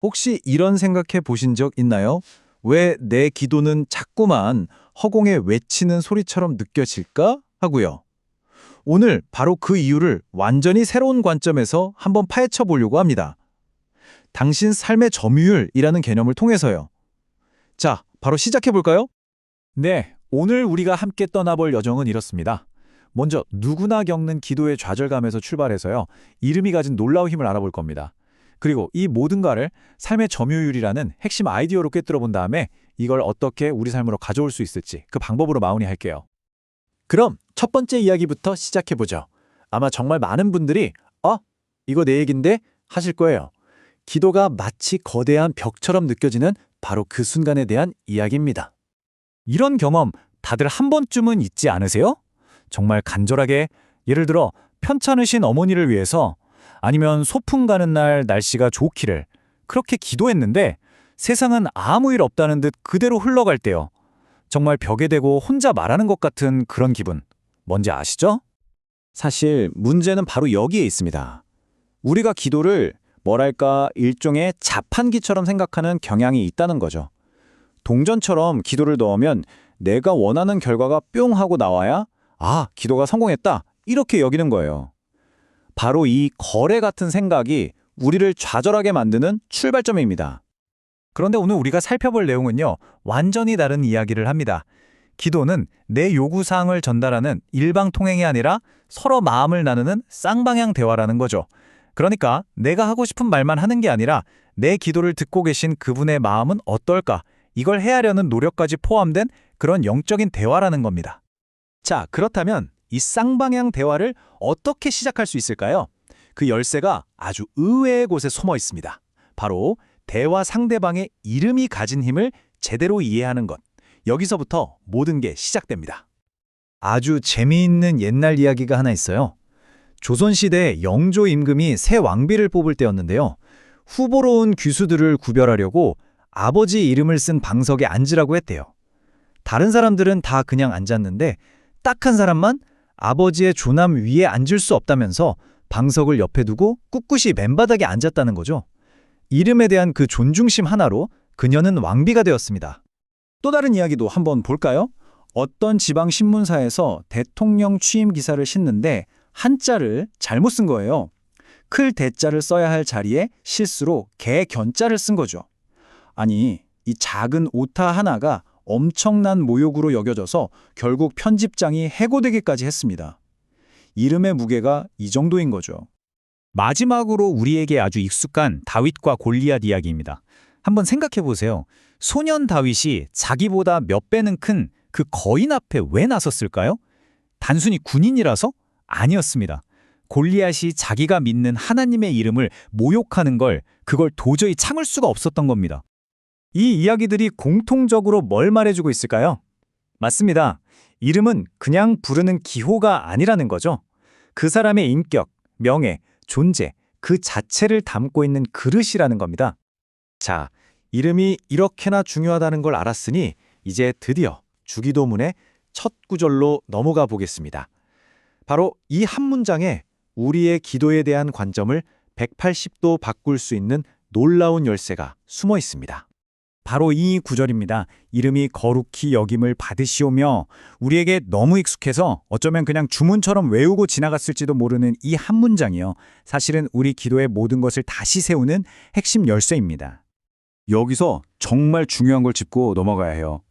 혹시 이런 생각해 보신 적 있나요? 왜 내 기도는 자꾸만 허공에 외치는 소리처럼 느껴질까? 하고요. 오늘 바로 그 이유를 완전히 새로운 관점에서 한번 파헤쳐 보려고 합니다. 당신 삶의 점유율이라는 개념을 통해서요. 자, 바로 시작해 볼까요? 네, 오늘 우리가 함께 떠나볼 여정은 이렇습니다. 먼저 누구나 겪는 기도의 좌절감에서 출발해서요. 이름이 가진 놀라운 힘을 알아볼 겁니다. 그리고 이 모든가를 삶의 점유율이라는 핵심 아이디어로 꿰뚫어 본 다음에 이걸 어떻게 우리 삶으로 가져올 수 있을지 그 방법으로 마무리할게요. 그럼 첫 번째 이야기부터 시작해 보죠. 아마 정말 많은 분들이 이거 내 얘긴데 하실 거예요. 기도가 마치 거대한 벽처럼 느껴지는 바로 그 순간에 대한 이야기입니다. 이런 경험 다들 한 번쯤은 있지 않으세요? 정말 간절하게, 예를 들어 편찮으신 어머니를 위해서 아니면 소풍 가는 날 날씨가 좋기를 그렇게 기도했는데 세상은 아무 일 없다는 듯 그대로 흘러갈 때요. 정말 벽에 대고 혼자 말하는 것 같은 그런 기분. 뭔지 아시죠? 사실 문제는 바로 여기에 있습니다. 우리가 기도를 뭐랄까 일종의 자판기처럼 생각하는 경향이 있다는 거죠. 동전처럼 기도를 넣으면 내가 원하는 결과가 뿅 하고 나와야 기도가 성공했다 이렇게 여기는 거예요. 바로 이 거래 같은 생각이 우리를 좌절하게 만드는 출발점입니다. 그런데 오늘 우리가 살펴볼 내용은요, 완전히 다른 이야기를 합니다. 기도는 내 요구사항을 전달하는 일방통행이 아니라 서로 마음을 나누는 쌍방향 대화라는 거죠. 그러니까 내가 하고 싶은 말만 하는 게 아니라 내 기도를 듣고 계신 그분의 마음은 어떨까? 이걸 헤아려는 노력까지 포함된 그런 영적인 대화라는 겁니다. 자, 그렇다면 이 쌍방향 대화를 어떻게 시작할 수 있을까요? 그 열쇠가 아주 의외의 곳에 숨어 있습니다. 바로 대화 상대방의 이름이 가진 힘을 제대로 이해하는 것. 여기서부터 모든 게 시작됩니다. 아주 재미있는 옛날 이야기가 하나 있어요. 조선시대 영조 임금이 새 왕비를 뽑을 때였는데요. 후보로 온 귀수들을 구별하려고 아버지 이름을 쓴 방석에 앉으라고 했대요. 다른 사람들은 다 그냥 앉았는데 딱 한 사람만 아버지의 조남 위에 앉을 수 없다면서 방석을 옆에 두고 꿋꿋이 맨바닥에 앉았다는 거죠. 이름에 대한 그 존중심 하나로 그녀는 왕비가 되었습니다. 또 다른 이야기도 한번 볼까요? 어떤 지방 신문사에서 대통령 취임 기사를 싣는데 한자를 잘못 쓴 거예요. 클 대자를 써야 할 자리에 실수로 개 견자를 쓴 거죠. 아니, 이 작은 오타 하나가 엄청난 모욕으로 여겨져서 결국 편집장이 해고되기까지 했습니다. 이름의 무게가 이 정도인 거죠. 마지막으로 우리에게 아주 익숙한 다윗과 골리앗 이야기입니다. 한번 생각해 보세요. 소년 다윗이 자기보다 몇 배는 큰 그 거인 앞에 왜 나섰을까요? 단순히 군인이라서? 아니었습니다. 골리앗이 자기가 믿는 하나님의 이름을 모욕하는 그걸 도저히 참을 수가 없었던 겁니다. 이 이야기들이 공통적으로 뭘 말해주고 있을까요? 맞습니다. 이름은 그냥 부르는 기호가 아니라는 거죠. 그 사람의 인격, 명예, 존재, 그 자체를 담고 있는 그릇이라는 겁니다. 자, 이름이 이렇게나 중요하다는 걸 알았으니 이제 드디어 주기도문의 첫 구절로 넘어가 보겠습니다. 바로 이 한 문장에 우리의 기도에 대한 관점을 180도 바꿀 수 있는 놀라운 열쇠가 숨어 있습니다. 바로 이 구절입니다. 이름이 거룩히 여김을 받으시오며 우리에게 너무 익숙해서 어쩌면 그냥 주문처럼 외우고 지나갔을지도 모르는 이 한 문장이요. 사실은 우리 기도의 모든 것을 다시 세우는 핵심 열쇠입니다. 여기서 정말 중요한 걸 짚고 넘어가야 해요.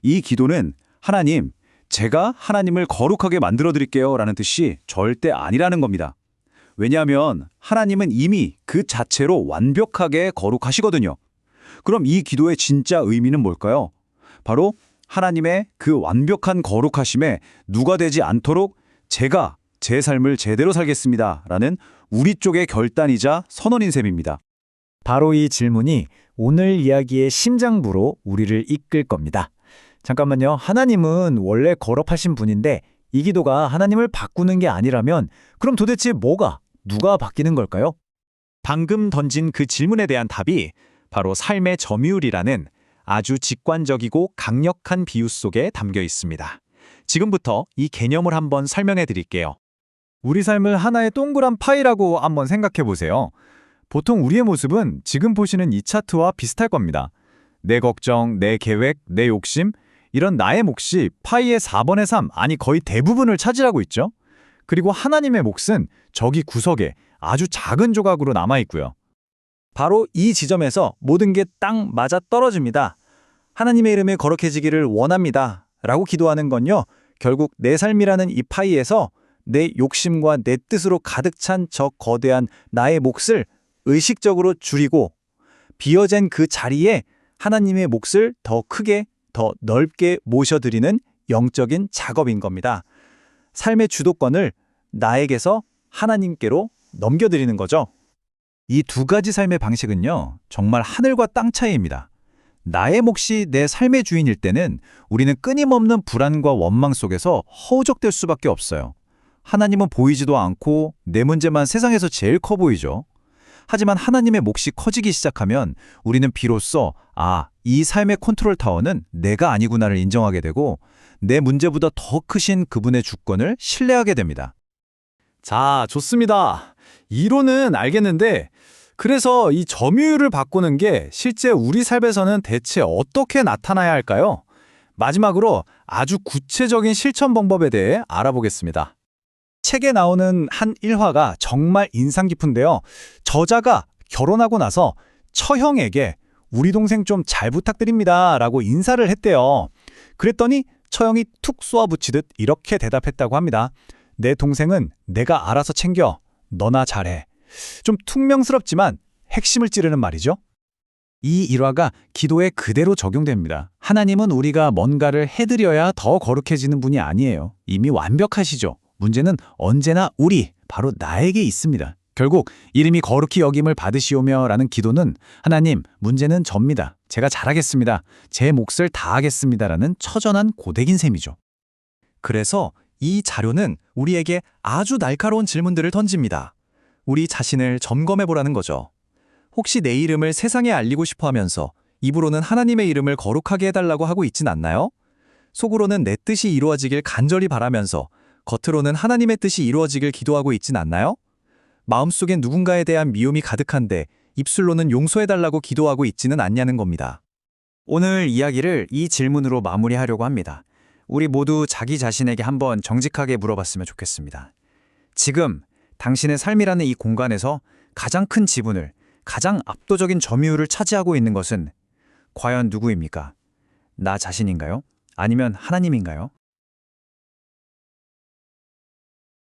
이 기도는 하나님, 제가 하나님을 거룩하게 만들어 드릴게요 라는 뜻이 절대 아니라는 겁니다. 왜냐하면 하나님은 이미 그 자체로 완벽하게 거룩하시거든요. 그럼 이 기도의 진짜 의미는 뭘까요? 바로 하나님의 그 완벽한 거룩하심에 누가 되지 않도록 제가 제 삶을 제대로 살겠습니다 라는 우리 쪽의 결단이자 선언인 셈입니다. 바로 이 질문이 오늘 이야기의 심장부로 우리를 이끌 겁니다. 잠깐만요. 하나님은 원래 거룩하신 분인데 이 기도가 하나님을 바꾸는 게 아니라면 그럼 도대체 누가 바뀌는 걸까요? 방금 던진 그 질문에 대한 답이 바로 삶의 점유율이라는 아주 직관적이고 강력한 비유 속에 담겨 있습니다. 지금부터 이 개념을 한번 설명해 드릴게요. 우리 삶을 하나의 동그란 파이라고 한번 생각해 보세요. 보통 우리의 모습은 지금 보시는 이 차트와 비슷할 겁니다. 내 걱정, 내 계획, 내 욕심, 이런 나의 몫이 파이의 4분의 3, 아니 거의 대부분을 차지하고 있죠. 그리고 하나님의 몫은 저기 구석에 아주 작은 조각으로 남아있고요. 바로 이 지점에서 모든 게 딱 맞아 떨어집니다. 하나님의 이름이 거룩해지기를 원합니다. 라고 기도하는 건요, 결국 내 삶이라는 이 파이에서 내 욕심과 내 뜻으로 가득 찬 저 거대한 나의 몫을 의식적으로 줄이고 비어진 그 자리에 하나님의 몫을 더 크게, 더 넓게 모셔드리는 영적인 작업인 겁니다. 삶의 주도권을 나에게서 하나님께로 넘겨드리는 거죠. 이 두 가지 삶의 방식은요, 정말 하늘과 땅 차이입니다. 나의 몫이 내 삶의 주인일 때는 우리는 끊임없는 불안과 원망 속에서 허우적될 수밖에 없어요. 하나님은 보이지도 않고 내 문제만 세상에서 제일 커 보이죠. 하지만 하나님의 몫이 커지기 시작하면 우리는 비로소 이 삶의 컨트롤 타워는 내가 아니구나를 인정하게 되고 내 문제보다 더 크신 그분의 주권을 신뢰하게 됩니다. 자, 좋습니다. 이론은 알겠는데, 그래서 이 점유율을 바꾸는 게 실제 우리 삶에서는 대체 어떻게 나타나야 할까요? 마지막으로 아주 구체적인 실천 방법에 대해 알아보겠습니다. 책에 나오는 한 일화가 정말 인상 깊은데요. 저자가 결혼하고 나서 처형에게 우리 동생 좀 잘 부탁드립니다 라고 인사를 했대요. 그랬더니 처형이 툭 쏘아붙이듯 이렇게 대답했다고 합니다. 내 동생은 내가 알아서 챙겨. 너나 잘해. 좀 퉁명스럽지만 핵심을 찌르는 말이죠. 이 일화가 기도에 그대로 적용됩니다. 하나님은 우리가 뭔가를 해드려야 더 거룩해지는 분이 아니에요. 이미 완벽하시죠. 문제는 언제나 바로 나에게 있습니다. 결국 이름이 거룩히 여김을 받으시오며 라는 기도는 하나님, 문제는 접니다. 제가 잘하겠습니다. 제 몫을 다하겠습니다 라는 처절한 고백인 셈이죠. 그래서 이 자료는 우리에게 아주 날카로운 질문들을 던집니다. 우리 자신을 점검해보라는 거죠. 혹시 내 이름을 세상에 알리고 싶어 하면서 입으로는 하나님의 이름을 거룩하게 해달라고 하고 있진 않나요? 속으로는 내 뜻이 이루어지길 간절히 바라면서 겉으로는 하나님의 뜻이 이루어지길 기도하고 있진 않나요? 마음속엔 누군가에 대한 미움이 가득한데 입술로는 용서해달라고 기도하고 있지는 않냐는 겁니다. 오늘 이야기를 이 질문으로 마무리하려고 합니다. 우리 모두 자기 자신에게 한번 정직하게 물어봤으면 좋겠습니다. 지금 당신의 삶이라는 이 공간에서 가장 큰 지분을, 가장 압도적인 점유율을 차지하고 있는 것은 과연 누구입니까? 나 자신인가요? 아니면 하나님인가요?